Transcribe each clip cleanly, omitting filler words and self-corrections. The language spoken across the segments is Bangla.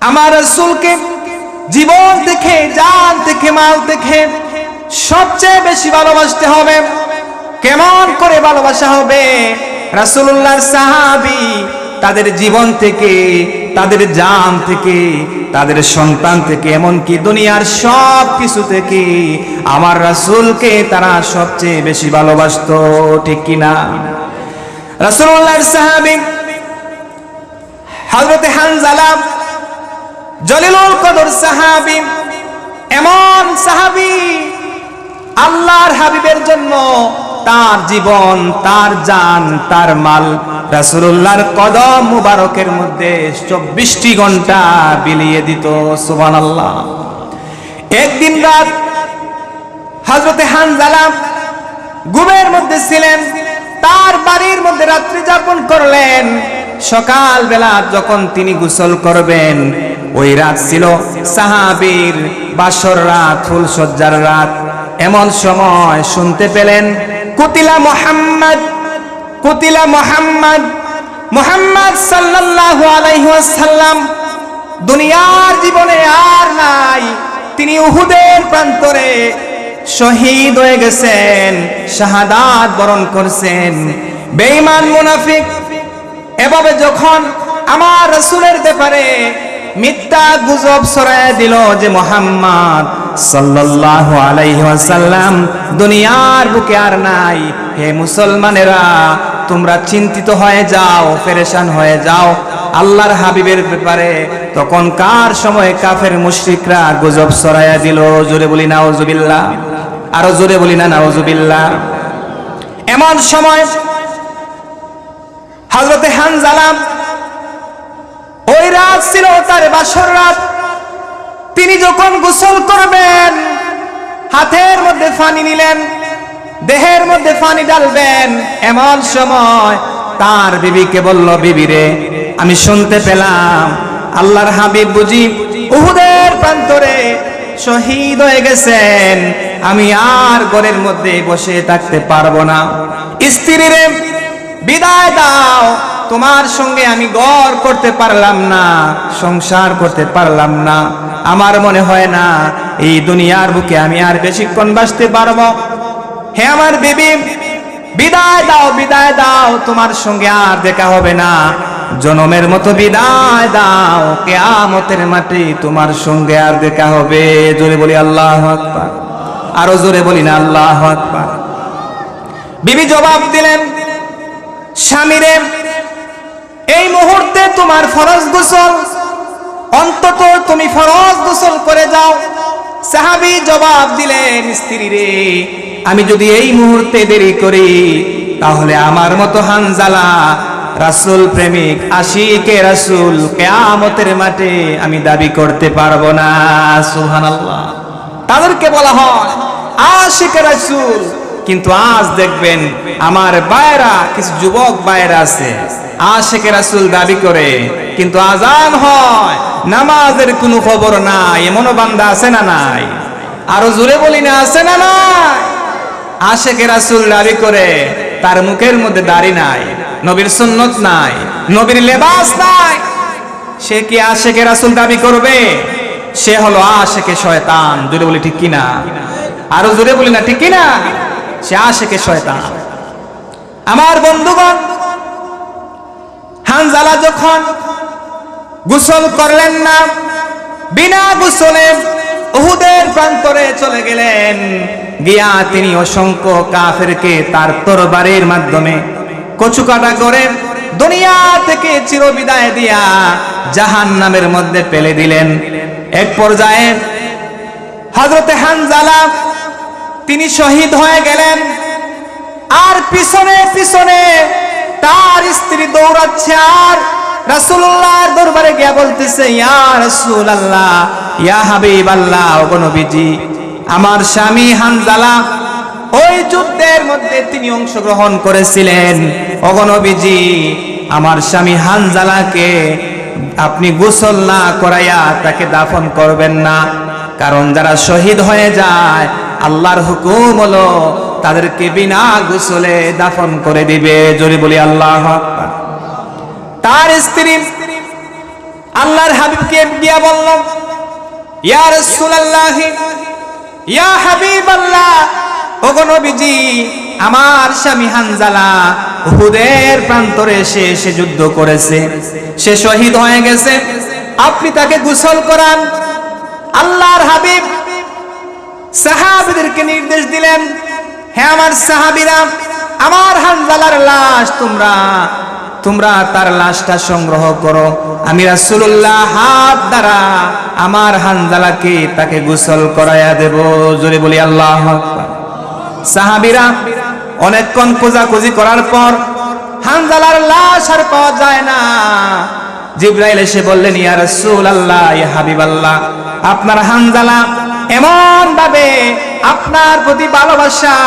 আমার রাসূলকে জীবন থেকে, জান থেকে, মাল থেকে সবচেয়ে বেশি ভালোবাসতে হবে। কেমন করে ভালোবাসা হবে? রাসূলুল্লাহর সাহাবী তাদের জীবন থেকে, তাদের জান থেকে, তাদের সন্তান থেকে, এমনকি দুনিয়ার সব কিছু থেকে আমার রাসূলকে তারা সবচেয়ে বেশি ভালোবাসতো, ঠিক কিনা? রাসূলুল্লাহর সাহাবী হযরত হানজালা জলিলুল কদর সাহাবী, এমন সাহাবী আল্লাহর হাবিবের জন্য তার জীবন, তার জান, তার মাল রাসূলুল্লাহর কদম মুবারকের মধ্যে 24টি ঘন্টা বিলিয়ে দিত। সুবহানাল্লাহ। একদিন রাত হযরত হানজালা ঘুমের মধ্যে ছিলেন, তার বাড়ির মধ্যে রাত্রি যাপন করলেন। সকাল বেলা যখন তিনি গোসল করবেন, ওই রাত ছিল সাহাবীর বাসর রাত, ফুলসজ্জার রাত। এমন সময় শুনতে পেলেন, কুতিলা মুহাম্মদ, কুতিলা মুহাম্মদ, মুহাম্মদ সাল্লাল্লাহু আলাইহি ওয়াসাল্লাম দুনিয়ার জীবনে আর নাই, তিনি উহুদের প্রান্তরে শহীদ হয়ে গেছেন, শাহাদাত বরণ করছেন। বেঈমান মুনাফিক এভাবে যখন আমার রাসূলের ব্যাপারে মিথ্যা গুজব ছড়ায় দিল যে মুহাম্মদ সাল্লাল্লাহু আলাইহি ওয়াসাল্লাম দুনিয়ার বুকে আর নাই, হে মুসলমানেরা তোমরা চিন্তিত হয়ে যাও, পেরেশান হয়ে যাও আল্লাহর হাবিবের ব্যাপারে। তখন কার সময় কাফের মুশরিকরা গুজব ছড়ায়া দিল। জোরে বলি নাউজুবিল্লাহ, আরো জোরে বলি না নাউজুবিল্লাহ। এমন সময় হযরত হানজালা, ওই রাত ছিল তার বাসর রাত, তিনি যখন গোসল করবেন হাতের মধ্যে পানি নিলেন, দেহের মধ্যে পানি ঢালবেন। এমন সময় তার বিবিকে বলল, বিবি রে, আমি শুনতে পেলাম আল্লাহর হাবিব বুঝি উহুদের প্রান্তরে শহীদ হয়ে গেছেন, আমি আর ঘরের মধ্যে বসে থাকতে পারবো না। স্ত্রী রে, বিদায় দাও, তোমার সঙ্গে আমি ঘর করতে পারলাম না, সংসার করতে পারলাম না, আমার মনে হয় না এই দুনিয়ার বুকে আমি আর বেশিক্ষণ বাঁচতে পারবো। হে আমার বিবি, বিদায় দাও, বিদায় দাও, তোমার সঙ্গে আর দেখা হবে না, জনমের মতো বিদায় দাও, কিয়ামতের মাঠে তোমার সঙ্গে আর দেখা হবে। জোরে বলি আল্লাহু আকবার, আরো জোরে বলি না আল্লাহু আকবার। বিবি জবাব দিলেন, স্বামীরে, এই মুহূর্তে তোমার ফরজ গোসল, অন্তত তুমি ফরজ গোসল করে যাও। সাহাবী জবাব দিলেন, স্ত্রী রে, আমি যদি এই মুহূর্তে দেরি করি তাহলে আমার মতো হানজালা রাসূল প্রেমিক, আশিকে রাসূল, কিয়ামতের মাঠে আমি দাবি করতে পারবো না। সুবহানাল্লাহ। তাদেরকে বলা হয় আশিকে রাসূল, কিন্তু আজ দেখবেন আমার ভাইরা, কিছু যুবক ভাইরা আছে আশিকে রাসূল দাবি করে, কিন্তু আজান হয়, নামাজের কোনো খবর নাই। এমনও বান্দা আছে না নাই? আরো জোরে বলি না, আছে না নাই? আশিকে রাসূল দাবি করে, তার মুখের মধ্যে দাড়ি নাই, নবীর সুন্নত নাই, নবীর লেবাস নাই, সে কি আশিকে রাসূল দাবি করবে? সে হলো আশিকে শয়তান। জোরে বলি ঠিক কিনা? আরো জোরে বলি না ঠিক কিনা? সে আশিকে শয়তান। আমার বন্ধুগণ, হানজালা যখন গোসল করলেন না, বিনা গোসলে উহুদের প্রান্তরে চলে গেলেন, গিয়া তিনি অসংখ্য কাফেরকে তার তরবারির মাধ্যমে কচুকাটা করে দুনিয়া থেকে চিরবিদায় দিয়া জাহান্নামের মধ্যে ফেলে দিলেন। এক পর্যায়ে হযরত হানজালা তিনি শহীদ হয়ে গেলেন, আর পিছনে পিছনে তার স্ত্রী দৌড়াচ্ছে, আর রাসূলুল্লাহর দরবারে গিয়া বলতেছে, ইয়া রাসূলুল্লাহ, ইয়া হাবিবাল্লাহ, ওগো নবীজি, আমার স্বামী হানজালা ওই যুদ্ধের মধ্যে তিনি অংশগ্রহণ করেছিলেন, ওগো নবীজি, আমার স্বামী হানজালাকে আপনি গোসল না করাইয়া তাকে দাফন করবেন না, কারণ যারা শহীদ হয়ে যায় আল্লাহর হুকুম হলো তাদেরকে বিনা গোসলে দাফন করে দিবে। জোরে বলি আল্লাহু আকবার। তার স্ত্রী আল্লাহর হাবিবকে গিয়া বলল, ইয়া রাসূলুল্লাহ, ইয়া হাবিবাল্লাহ, ওগো নবীজি, আমার স্বামী হানজালা উহুদের প্রান্তরে সে যুদ্ধ করেছে, সে শহীদ হয়ে গেছে, আপনি তাকে গোসল করান। আল্লাহর হাবিব সাহাবীদেরকে নির্দেশ দিলেন, হে আমার সাহাবীরা, আমার হানজালার লাশ তোমরা তার লাশটা সংগ্রহ করো, আমি রাসূলুল্লাহ হাত দ্বারা আমার হানজালাকে তাকে গোসল করায়া দেব। জোরে বলি আল্লাহু আকবার। সাহাবীরা অনেকক্ষণ খোঁজাখুঁজি করার পর হানজালার লাশ আর পাওয়া যায় না। জিবরাইল এসে বললেন, ইয়া রাসূলুল্লাহ, ইয়া হাবিবাল্লাহ, আপনার হানজালা এমন ভাবে আপনার প্রতি ভালোবাসা,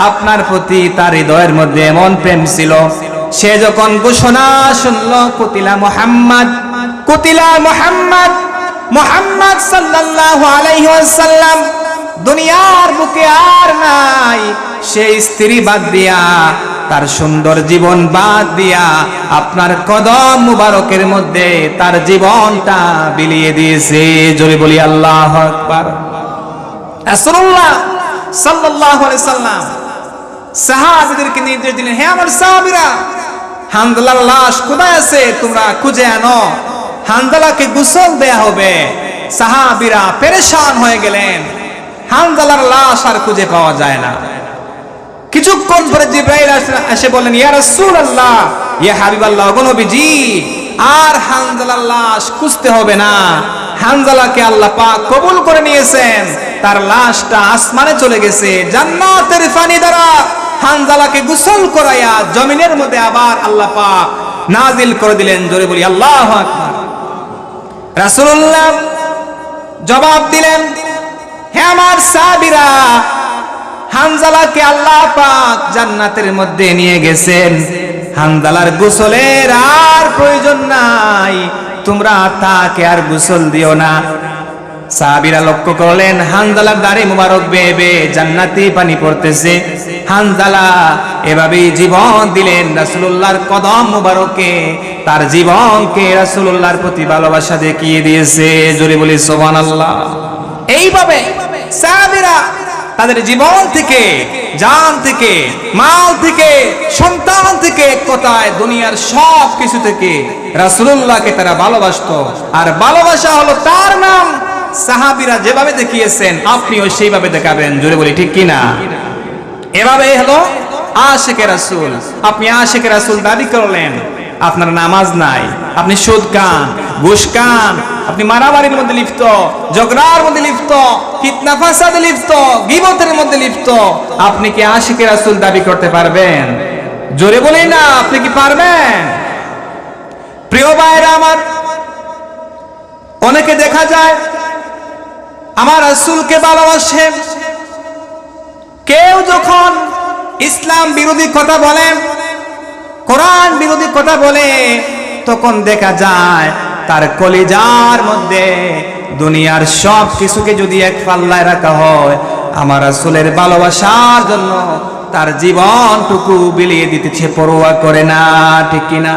আপনার প্রতি তার হৃদয়ের মধ্যে এমন প্রেম ছিল, সে যখন ঘোষণা শুনল, কুতিলা মুহাম্মদ, কুতিলা মুহাম্মদ, মুহাম্মদ সাল্লাল্লাহু আলাইহি ওয়াসাল্লাম দুনিয়ার বুকে আর নাই, সেই স্ত্রী বাদ দিয়া, তার সুন্দর জীবন বাদ দিয়া আপনার কদম মুবারকের মধ্যে তার জীবনটা বিলিয়ে দিয়েছে। জোরে বলি আল্লাহু আকবার। রাসূলুল্লাহ সাল্লাল্লাহু আলাইহি সাল্লাম সাহাবীদেরকে নির্দেশ দিলেন, হে আমার সাহাবীরা, হানজালার লাশ কোথায় আছে তোমরা খুঁজে আনো, হানজালাকে গোসল দেয়া হবে। সাহাবীরা পেরেশান হয়ে গেলেন, হানজালার লাশ আর খুঁজে পাওয়া যায় না। কিছুক্ষণ পরে জিবরাইল এসে বললেন, ইয়া রাসূলুল্লাহ, ইয়া হাবিবাল্লাহ, ওগো নবীজি, আর হানজালার লাশ খুঁজতে হবে না, হানজালাকে আল্লাহ পাক কবুল করে নিয়েছেন, তার লাশটা আসমানে চলে গেছে, জান্নাতের পানি দ্বারা হানজালাকে গোসল করাইয়া জমিনের মধ্যে আবার আল্লাহ পাক নাজিল করে দিলেন। জোরে বলি আল্লাহু আকবার। রাসূলুল্লাহ জবাব দিলেন, হে আমার সাহাবীরা, হানজালাকে আল্লাহ পাক জান্নাতের মধ্যে নিয়ে গেছেন, হানজালার গোসলের আর প্রয়োজন নাই, তোমরা তাকে আর গোসল দিও না। সাহাবীরা লক্ষ্য করলেন, হানজালার দাড়ি মুবারক বেয়ে বেয়ে জান্নাতি পানি পড়তেছে। হানজালা এভাবেই জীবন দিলেন রাসূলুল্লাহর কদম মুবারকে, তার জীবনকে রাসূলুল্লাহর প্রতি ভালোবাসা দেখিয়ে দিয়েছে। জোরে বলি সুবহানাল্লাহ। এইভাবে সাহাবীরা তাদের জীবন থেকে, জান থেকে, মাল থেকে, সন্তান থেকে, এক কথায় দুনিয়ার সব কিছু থেকে রাসূলুল্লাহকে তারা ভালোবাসতো। আর ভালোবাসা হলো তার নাম। সাহাবীরা যেভাবে দেখিয়েছেন আপনিও সেইভাবে দেখাবেন। জোরে বলি ঠিক কিনা? এভাবে হলো আশিকে রাসূল। আপনি আশিকে রাসূল দাবি করলেন, আপনার নামাজ নাই, আপনি সুদ খান, ঘুষ খান, আপনি মারামারির মধ্যে লিপ্ত, ঝগড়ার মধ্যে লিপ্ত, ফিতনা ফাসাদে লিপ্ত, গীবতের মধ্যে লিপ্ত, আপনি কি আশিকে রাসূল দাবি করতে পারবেন? জোরে বলি না, আপনি কি পারবেন? প্রিয় ভাইরা আমার, অনেকে দেখা যায় আমার রাসূলকে ভালোবাসে, কেউ যখন ইসলাম বিরোধী কথা বলে, কোরআন বিরোধী কথা বলে, তখন দেখা যায় তার কলিজার মধ্যে দুনিয়ার সব কিছুকে যদি এক পাল্লায় রাখা হয়, আমার রাসূলের ভালোবাসার জন্য তার জীবনটুকু বিলিয়ে দিতেছে, পরোয়া করে না। ঠিক কিনা?